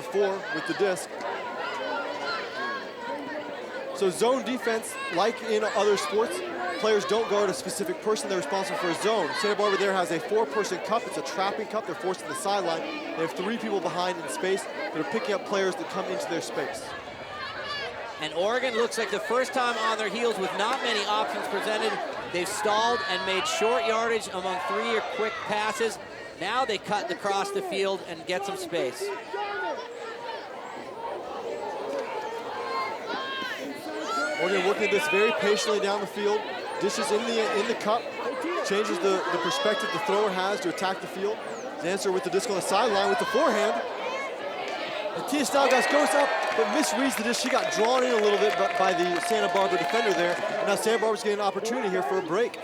4 with the disc. So zone defense, like in other sports, players don't guard a specific person. They're responsible for a zone. Santa Barbara there has a 4-person cup. It's a trapping cup. They're forced to the sideline. They have 3 people behind in space that are picking up players that come into their space. And Oregon looks like the first time on their heels with not many options presented. They've stalled and made short yardage among 3 or quick passes. Now they cut across the field and get some space. Oregon working this very patiently down the field. Dishes in the cup. Changes the perspective the thrower has to attack the field. Zancer with the disc on the sideline with the forehand. And Tia Snodgrass goes up, but misreads the disc. She got drawn in a little bit by the Santa Barbara defender there. And now Santa Barbara's getting an opportunity here for a break.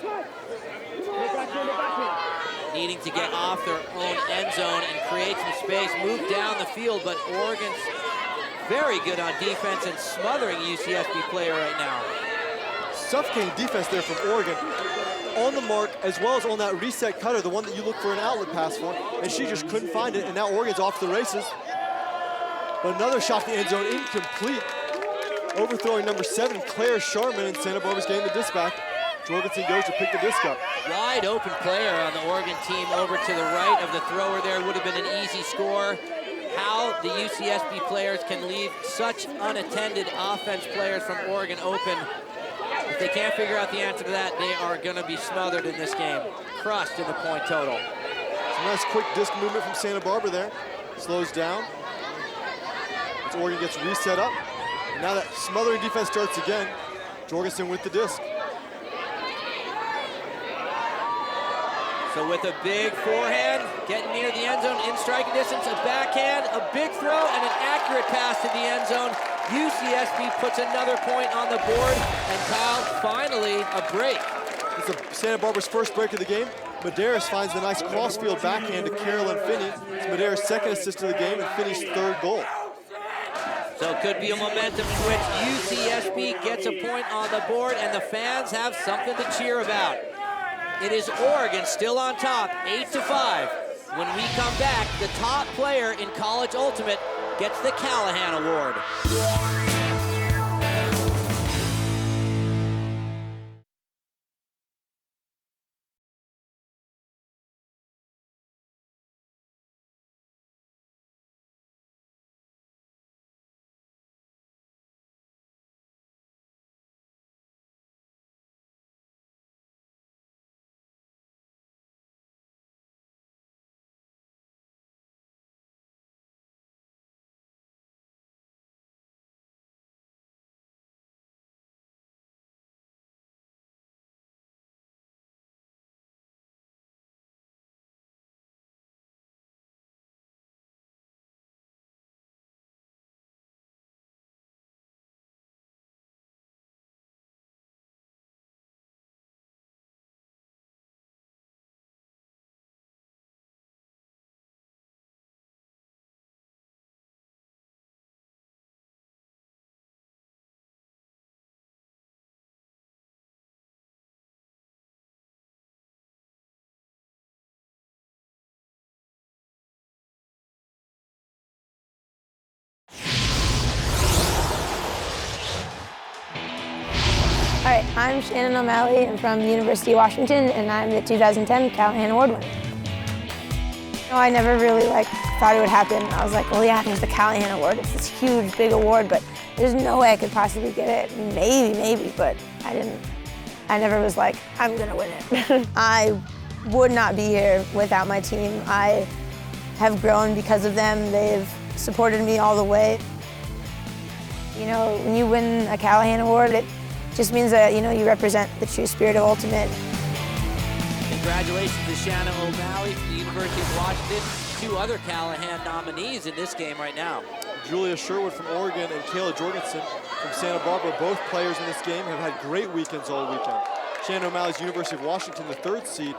Needing to get off their own end zone and create some space, move down the field, but Oregon's very good on defense and smothering UCSB player right now. Suffocating defense there from Oregon. On the mark, as well as on that reset cutter, the one that you look for an outlet pass for, and she just couldn't find it, and now Oregon's off to the races. But another shot to the end zone, incomplete. Overthrowing number 7, Claire Sharman, and Santa Barbara's getting the disc back. Jorgensen goes to pick the disc up. Wide open player on the Oregon team over to the right of the thrower there. Would have been an easy score. How the UCSB players can leave such unattended offense players from Oregon open. If they can't figure out the answer to that, they are going to be smothered in this game. Crushed in the point total. Some nice quick disc movement from Santa Barbara there. Slows down. As Oregon gets reset up. And now that smothering defense starts again. Jorgensen with the disc. So with a big forehand, getting near the end zone, in striking distance, a backhand, a big throw, and an accurate pass to the end zone. UCSB puts another point on the board, and Kyle, finally, a break. It's Santa Barbara's first break of the game. Medeiros finds the nice crossfield backhand to Carolyn Finney. It's Medeiros' second assist of the game and Finney's 3rd goal. So it could be a momentum switch. UCSB gets a point on the board, and the fans have something to cheer about. It is Oregon still on top, 8-5. When we come back, the top player in College Ultimate gets the Callahan Award. Hi, I'm Shannon O'Malley. I'm from the University of Washington, and I'm the 2010 Callahan Award winner. I never really thought it would happen. I was like, well, yeah, there's the Callahan Award. It's this huge, big award, but there's no way I could possibly get it. Maybe, but I didn't. I never was like, I'm gonna win it. I would not be here without my team. I have grown because of them. They've supported me all the way. You know, when you win a Callahan Award, it just means that, you know, you represent the true spirit of Ultimate. Congratulations to Shannon O'Malley from the University of Washington. 2 other Callahan nominees in this game right now. Julia Sherwood from Oregon and Kayla Jorgensen from Santa Barbara, both players in this game, have had great weekends all weekend. Shannon O'Malley's University of Washington, the 3rd seed,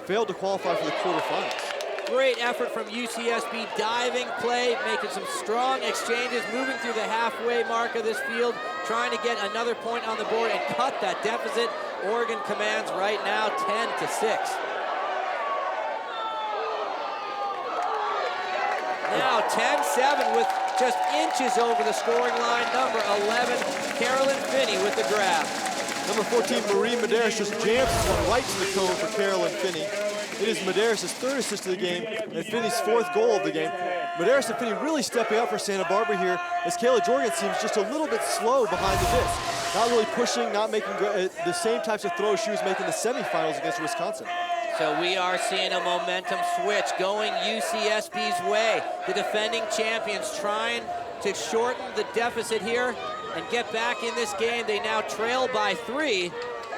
failed to qualify for the quarterfinals. Great effort from UCSB, diving play, making some strong exchanges, moving through the halfway mark of this field, trying to get another point on the board and cut that deficit. Oregon commands right now 10-6. Now 10 11-7 with just inches over the scoring line. Number 11, Carolyn Finney with the grab. Number 14, Marie Medeiros just jams one right to the cone for Carolyn Finney. It is Medeiros' third assist of the game and Finney's fourth goal of the game. Medeiros and Finney really stepping up for Santa Barbara here, as Kayla Jorgen seems just a little bit slow behind the disc. Not really pushing, not making the same types of throws she was making the semifinals against Wisconsin. So we are seeing a momentum switch going UCSB's way. The defending champions trying to shorten the deficit here and get back in this game. They now trail by 3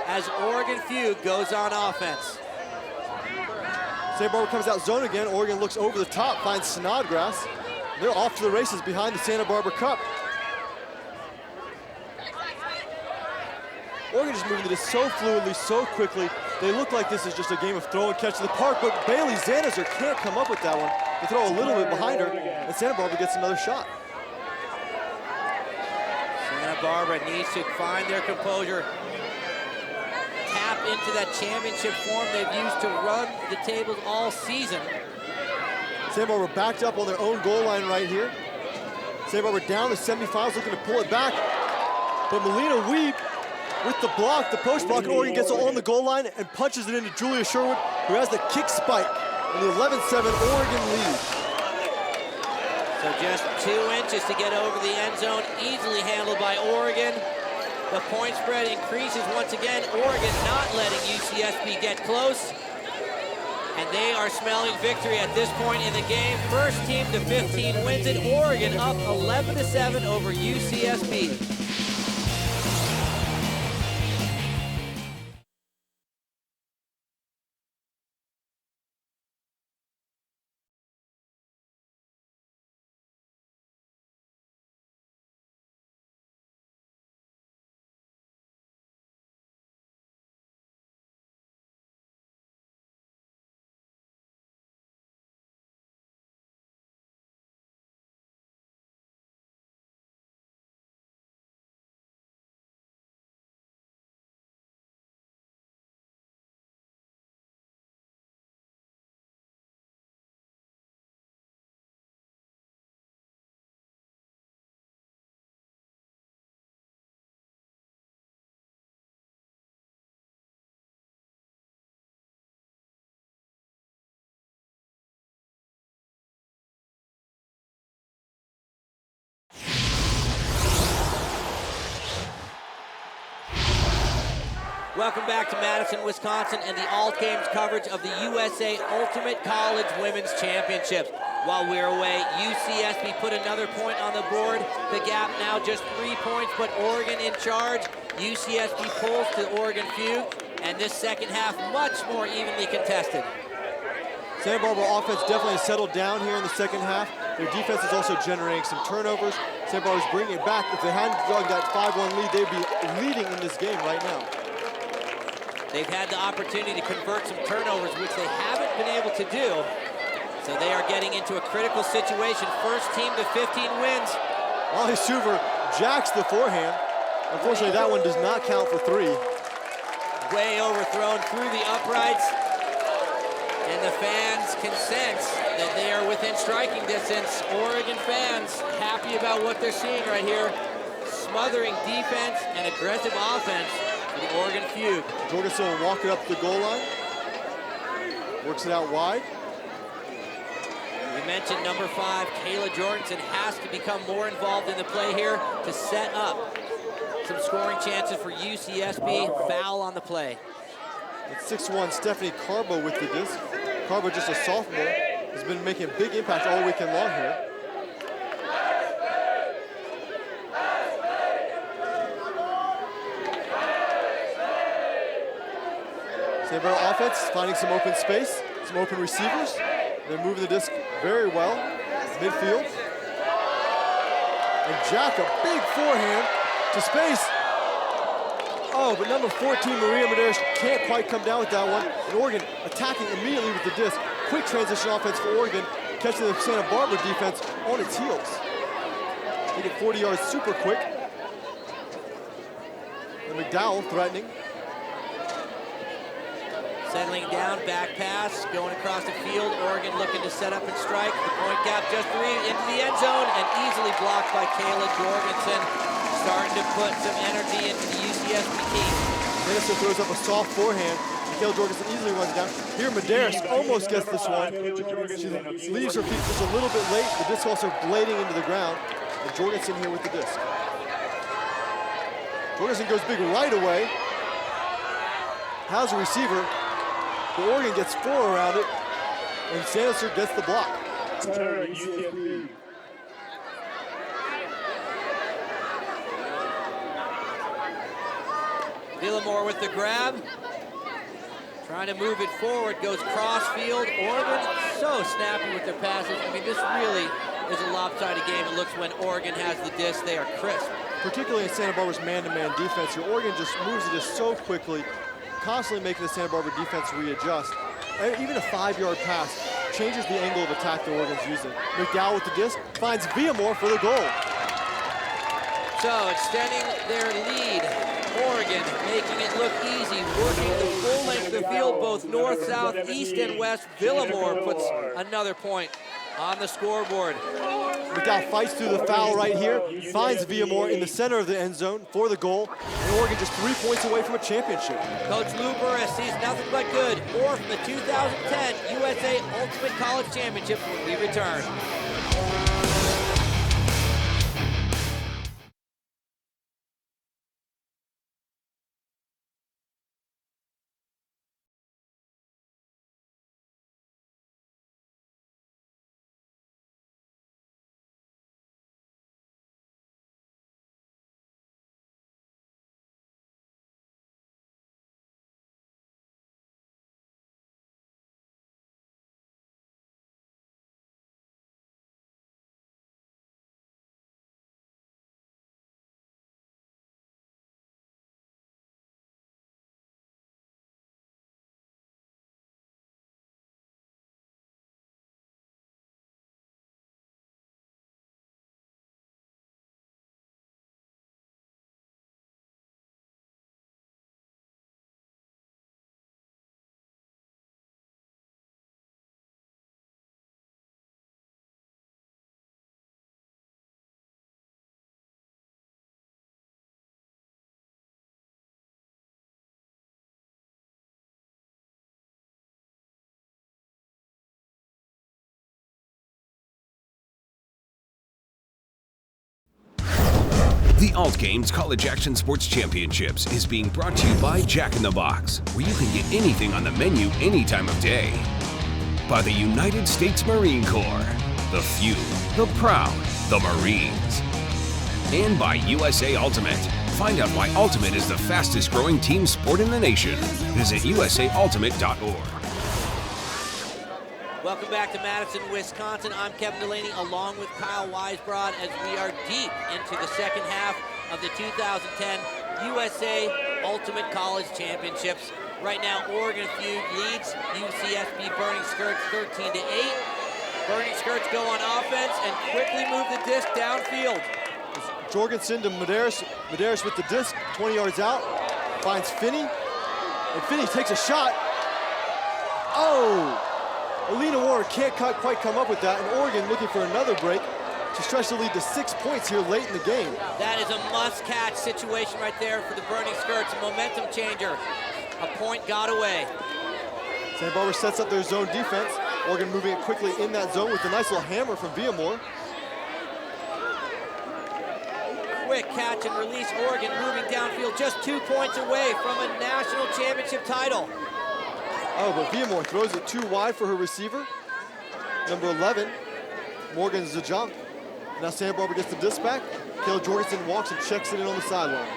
as Oregon Fugue goes on offense. Santa Barbara comes out zone again. Oregon looks over the top, finds Snodgrass. They're off to the races behind the Santa Barbara Cup. Oregon just moving to this so fluidly, so quickly. They look like this is just a game of throw and catch to the park, but Bailey Zanizer can't come up with that one. They throw a little bit behind her, and Santa Barbara gets another shot. Santa Barbara needs to find their composure, tap into that championship form they've used to run the tables all season. Santa Barbara backed up on their own goal line right here. Santa Barbara down the semifinals, looking to pull it back. But Melina Wiebe with the block, the post block, Oregon gets on the goal line and punches it into Julia Sherwood, who has the kick spike in the 11-7 Oregon lead. So just 2 inches to get over the end zone, easily handled by Oregon. The point spread increases once again. Oregon not letting UCSB get close. And they are smelling victory at this point in the game. First team to 15 wins it. Oregon up 11-7 over UCSB. Welcome back to Madison, Wisconsin, and the All Games coverage of the USA Ultimate College Women's Championships. While we're away, UCSB put another point on the board. The gap now just 3 points, but Oregon in charge. UCSB pulls to Oregon Fugue, and this second half much more evenly contested. Santa Barbara offense definitely has settled down here in the second half. Their defense is also generating some turnovers. Santa Barbara's bringing it back. If they hadn't dug that 5-1 lead, they'd be leading in this game right now. They've had the opportunity to convert some turnovers, which they haven't been able to do. So they are getting into a critical situation. First team to 15 wins. Molly Suver jacks the forehand. Unfortunately, that one does not count for 3. Way overthrown through the uprights. And the fans can sense that they are within striking distance. Oregon fans happy about what they're seeing right here. Smothering defense and aggressive offense for the Oregon Fugue. Jorgensen will walk it up the goal line. Works it out wide. We mentioned number 5, Kayla Jorgensen has to become more involved in the play here to set up some scoring chances for UCSB. Foul on the play. It's 6'1", Stephanie Carbo with the disc. Carbo, just a sophomore, has been making a big impact all weekend long here. Santa Barbara offense finding some open space, some open receivers. They're moving the disc very well, midfield. And Jack, a big forehand to space. Oh, but number 14, Maria Medeiros, can't quite come down with that one. And Oregon attacking immediately with the disc. Quick transition offense for Oregon, catching the Santa Barbara defense on its heels. They get 40 yards super quick. And McDowell threatening. Settling down, back pass, going across the field. Oregon looking to set up and strike. The point gap just 3 into the end zone and easily blocked by Kayla Jorgensen. Starting to put some energy into the UCSB team. Madison throws up a soft forehand. Kayla Jorgensen easily runs down. Here, Medeiros almost gets this one. She leaves her feet just a little bit late. The disc also blading into the ground. And Jorgensen here with the disc. Jorgensen goes big right away. Has a receiver. The Oregon gets 4 around it. And Sanderson gets the block. Villamore with the grab. Trying to move it forward, goes cross field. Oregon so snappy with their passes. I mean, this really is a lopsided game. It looks when Oregon has the disc, they are crisp. Particularly in Santa Barbara's man-to-man defense here, Oregon just moves it just so quickly, constantly making the Santa Barbara defense readjust. And even a 5-yard pass changes the angle of attack that Oregon's using. McDowell with the disc, finds Villamore for the goal. So extending their lead, Oregon making it look easy, working the full length of the field, both north, south, east, and west. Villamore puts another point on the scoreboard. McDowell fights through the foul right here, finds Villamore in the center of the end zone for the goal, and Oregon just 3 points away from a championship. Coach Luber sees nothing but good, or from the 2010 USA Ultimate College Championship when we return. The Alt Games College Action Sports Championships is being brought to you by Jack in the Box, where you can get anything on the menu any time of day. By the United States Marine Corps, the few, the proud, the Marines. And by USA Ultimate. Find out why Ultimate is the fastest growing team sport in the nation. Visit usaultimate.org. Welcome back to Madison, Wisconsin. I'm Kevin Delaney along with Kyle Weisbrod as we are deep into the second half of the 2010 USA Ultimate College Championships. Right now, Oregon Feud leads UCSB Burning Skirts 13-8. Burning Skirts go on offense and quickly move the disc downfield. Jorgensen to Medeiros. Medeiros with the disc, 20 yards out, finds Finney, and Finney takes a shot. Oh! Alina Ward can't quite come up with that, and Oregon looking for another break to stretch the lead to 6 points here late in the game. That is a must-catch situation right there for the Burning Skirts, a momentum changer. A point got away. Santa Barbara sets up their zone defense. Oregon moving it quickly in that zone with a nice little hammer from Villamore. Quick catch and release. Oregon moving downfield, just 2 points away from a national championship title. Oh, but Villamore throws it too wide for her receiver. Number 11, Morgan Zajunk. Now Santa Barbara gets the disc back. Kayla Jorgensen walks and checks it in on the sideline.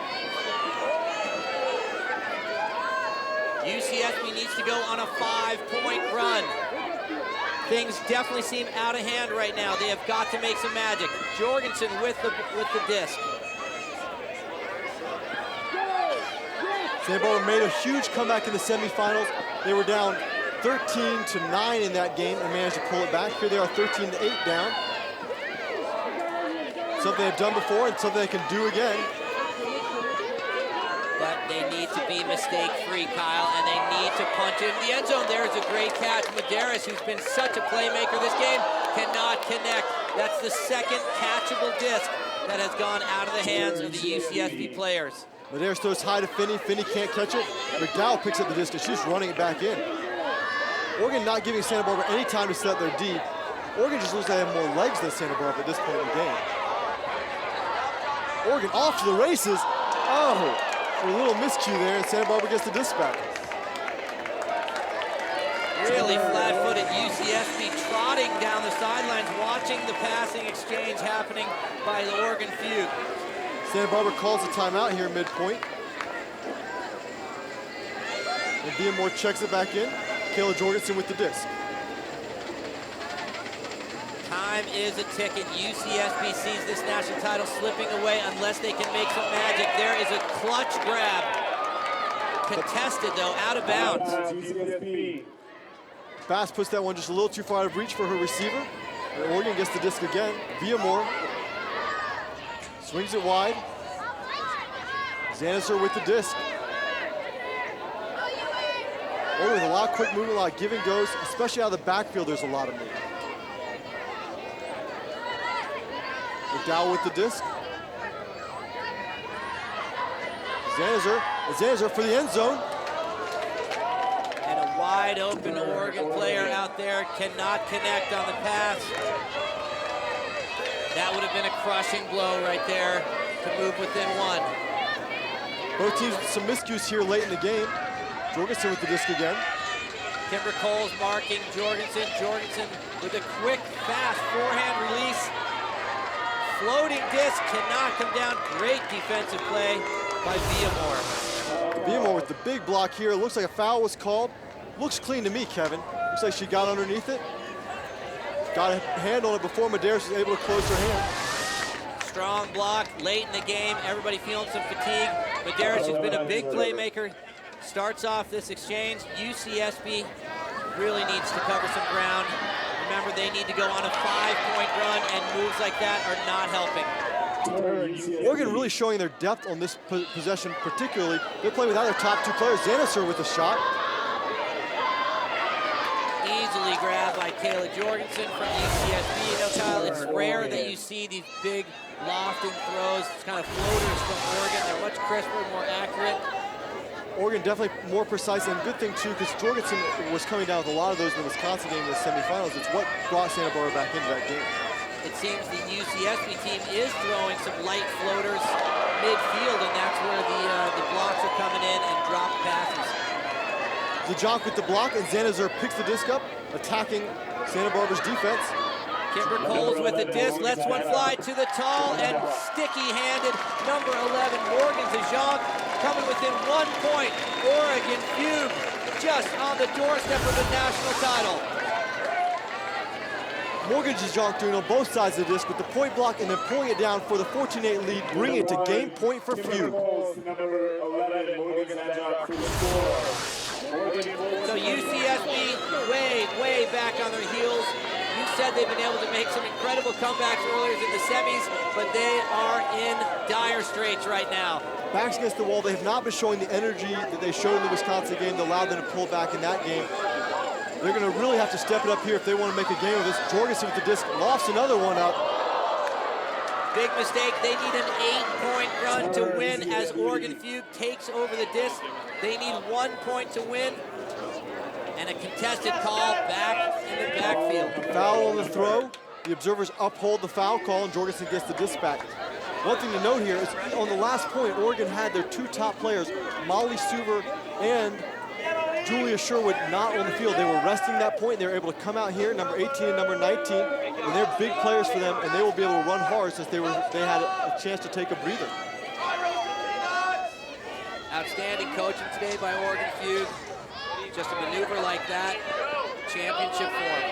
UCSB needs to go on a 5-point run. Things definitely seem out of hand right now. They have got to make some magic. Jorgensen with the disc. Santa Barbara made a huge comeback in the semifinals. They were down 13-9 in that game and managed to pull it back. Here they are 13-8 down. Something they've done before and something they can do again. But they need need to be mistake-free, Kyle, and they need to punch it in the end zone. There's a great catch. Medeiros, who's been such a playmaker this game, cannot connect. That's the second catchable disc that has gone out of the hands of the UCSB players. Medeiros throws high to Finney. Finney can't catch it. McDowell picks up the disc, and she's running it back in. Oregon not giving Santa Barbara any time to set their D. Oregon just looks like they have more legs than Santa Barbara at this point in the game. Oregon off to the races. Oh, a little miscue there, and Santa Barbara gets the disc back. Really flat-footed UCSB trotting down the sidelines, watching the passing exchange happening by the Oregon Fugue. Santa Barbara calls a timeout here midpoint. And Beamore checks it back in. Kayla Jorgensen with the disc. Time is a ticking. UCSB sees this national title slipping away unless they can make some magic. There is a clutch grab. Contested, though, out of bounds. Bass puts that one just a little too far out of reach for her receiver. And Oregon gets the disc again. Beamore swings it wide. Zaniser with the disc. Oregon with a lot of quick movement, a lot of give and goes, especially out of the backfield, there's a lot of movement. McDowell with the disc. Zaniser for the end zone. And a wide open Oregon player out there cannot connect on the pass. That would have been a crushing blow right there to move within one. Both teams with some miscues here late in the game. Jorgensen with the disc again. Kimber Coles marking Jorgensen. Jorgensen with a quick, fast forehand release. Floating disc cannot come down. Great defensive play by Beamore. Beamore with the big block here. It looks like a foul was called. Looks clean to me, Kevin. Looks like she got underneath it. Got a hand on it before Medeiros was able to close her hand. Strong block late in the game. Everybody feeling some fatigue. Medeiros, who's been a big playmaker, starts off this exchange. UCSB really needs to cover some ground. Remember, they need to go on a 5-point run, and moves like that are not helping. Oregon really showing their depth on this possession particularly. They're playing without their top two players. Zaniser with a shot. Easily grabbed by Kayla Jorgensen from UCSB. You know, Kyle, it's rare that you see these big lofting throws. It's kind of floaters from Oregon. They're much crisper, more accurate. Oregon definitely more precise, and good thing too, because Jorgensen was coming down with a lot of those in the Wisconsin game in the semifinals. It's what brought Santa Barbara back into that game. It seems the UCSB team is throwing some light floaters midfield, and that's where the blocks are coming in and drop passes. Zajonk with the block, and Zaniser picks the disc up, attacking Santa Barbara's defense. Kimber Coles with the disc, lets one fly to the tall and sticky-handed number 11, Morgan Zajonk, coming within 1 point. Oregon Fugue just on the doorstep of the national title. Morgan Zajonk doing on both sides of the disc with the point block and then pulling it down for the 14-8 lead, bringing it to game point for Fugue. Number 11, Morgan Zajonk for the score. So UCSB way back on their heels. You said they've been able to make some incredible comebacks earlier in the semis, but they are in dire straits right now. Backs against the wall, they have not been showing the energy that they showed in the Wisconsin game that allowed them to pull back in that game. They're going to really have to step it up here if they want to make a game of this. Jorgensen with the disc, lofts another one up. Big mistake. They need an 8-point run to win as Oregon Fugue takes over the disc. They need 1 point to win. And a contested call back in the backfield. Foul on the throw. The observers uphold the foul call, and Jorgensen gets the disc back. One thing to note here is on the last point, Oregon had their two top players, Molly Suver and Julia Sherwood, not on the field. They were resting that point. They were able to come out here, number 18 and number 19, and they're big players for them, and they will be able to run hard since they had a chance to take a breather. Outstanding coaching today by Oregon Fugue. Just a maneuver like that, championship form.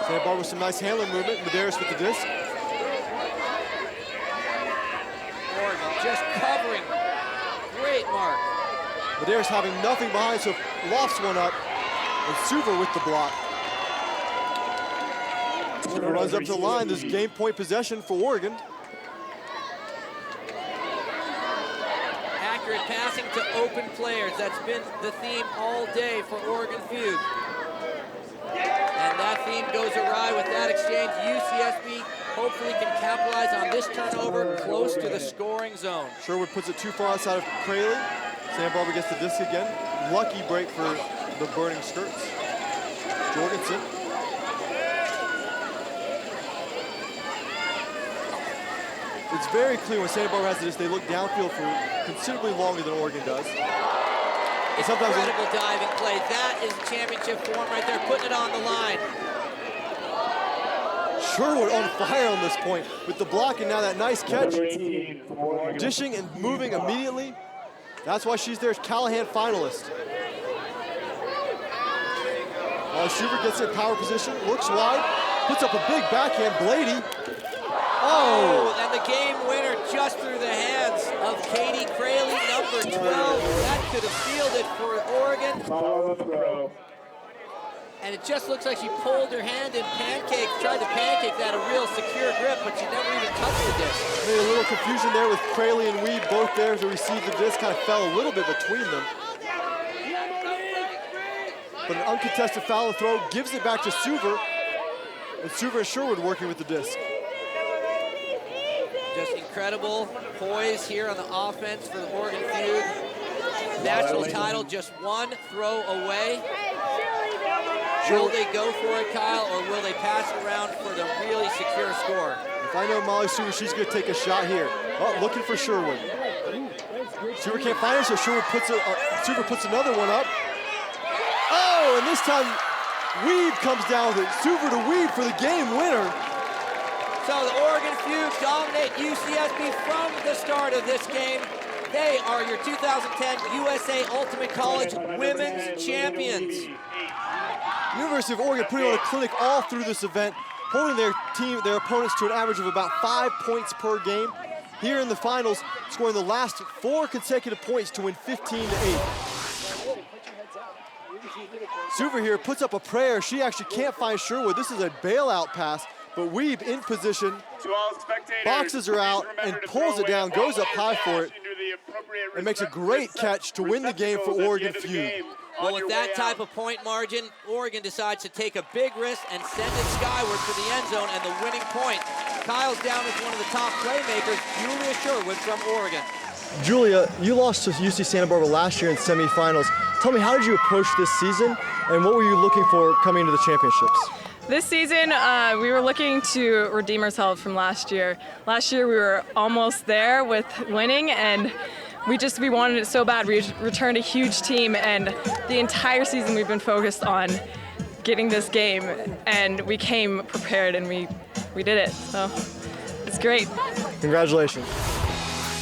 Santa Barbara with some nice handling movement. Medeiros with the disc. Oregon just covering. Great mark. Medeiros having nothing behind, so lofts one up. And Suver with the block. Suver runs up to the line. There's game point possession for Oregon. accurate passing to open players. That's been the theme all day for Oregon Feud. And that theme goes awry with that exchange. UCSB hopefully can capitalize on this turnover close to the scoring zone. Sherwood puts it too far outside of Crayley. Sandbarber gets the disc again. Lucky break for the burning skirts. Jorgensen. It's very clear when Sandbarber has the disc, they look downfield for considerably longer than Oregon does. Sometimes incredible diving play. That is championship form right there, putting it on the line. Sherwood on fire on this point with the block and now that nice catch. Dishing and moving immediately. That's why she's their Callahan finalist. Schubert gets in power position, looks wide, puts up a big backhand. Blady. Oh, and the game winner just through the hands of Katie Crayley, number 12. That could have sealed it for Oregon. And it just looks like she pulled her hand and tried to pancake that, a real secure grip, but she never even touched the disc. Maybe a little confusion there with Crayley and Weed, both there to receive the disc, kind of fell a little bit between them. But an uncontested foul throw gives it back to Suver, and Suver and Sherwood working with the disc. Just incredible poise here on the offense for the Oregon Feud. National title just one throw away. Will they go for it, Kyle, or will they pass it around for the really secure score? If I know Molly Suver, she's going to take a shot here. Oh, looking for Sherwood. Suver can't find her, so Suver puts another one up. Oh, and this time Weed comes down with it. Suver to Weed for the game winner. So the Oregon Feud dominate UCSB from the start of this game. They are your 2010 USA Ultimate College Women's Champions. University of Oregon putting on a clinic all through this event, holding their opponents to an average of about 5 points per game. Here in the finals, scoring the last 4 consecutive points to win 15-8. Suver here puts up a prayer. She actually can't find Sherwood. This is a bailout pass, but Weeb in position, boxes her out and pulls it down, goes up high for it, and makes a great catch to win the game for Oregon Feud. Well, with that type of point margin, Oregon decides to take a big risk and send it skyward for the end zone and the winning point. Kyle's down as one of the top playmakers, Julia Sherwood from Oregon. Julia, you lost to UC Santa Barbara last year in semifinals. Tell me, how did you approach this season, and what were you looking for coming into the championships? This season, we were looking to redeem ourselves from last year. Last year, we were almost there with winning, and we wanted it so bad. We returned a huge team, and the entire season we've been focused on getting this game, and we came prepared, and we did it. So it's great. Congratulations.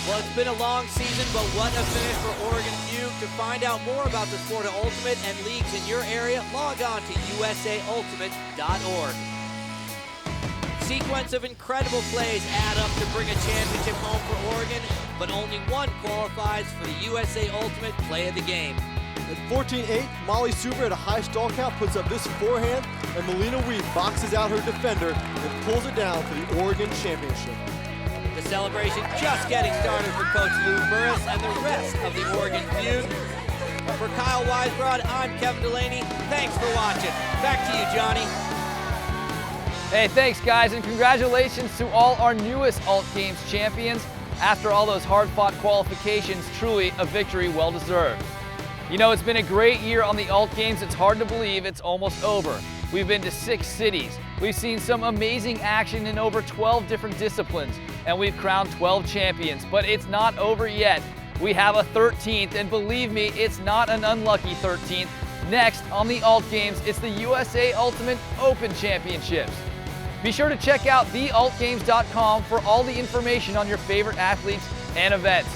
Well, it's been a long season, but what a finish for Oregon Feud. To find out more about the sport of Ultimate and leagues in your area, log on to usaultimate.org. Sequence of incredible plays add up to bring a championship home for Oregon, but only one qualifies for the USA Ultimate Play of the Game. At 14-8, Molly Suver at a high stall count puts up this forehand, and Melina Weed boxes out her defender and pulls it down for the Oregon Championship. The celebration just getting started for Coach Lou Burris and the rest of the Oregon Feud. For Kyle Weisbrod, I'm Kevin Delaney. Thanks for watching. Back to you, Johnny. Hey, thanks guys, and congratulations to all our newest Alt Games champions. After all those hard-fought qualifications, truly a victory well-deserved. You know, it's been a great year on the Alt Games. It's hard to believe it's almost over. We've been to 6 cities. We've seen some amazing action in over 12 different disciplines, and we've crowned 12 champions, but it's not over yet. We have a 13th, and believe me, it's not an unlucky 13th. Next on the Alt Games, it's the USA Ultimate Open Championships. Be sure to check out thealtgames.com for all the information on your favorite athletes and events.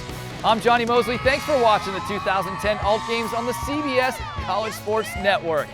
I'm Johnny Mosley. Thanks for watching the 2010 Alt Games on the CBS College Sports Network.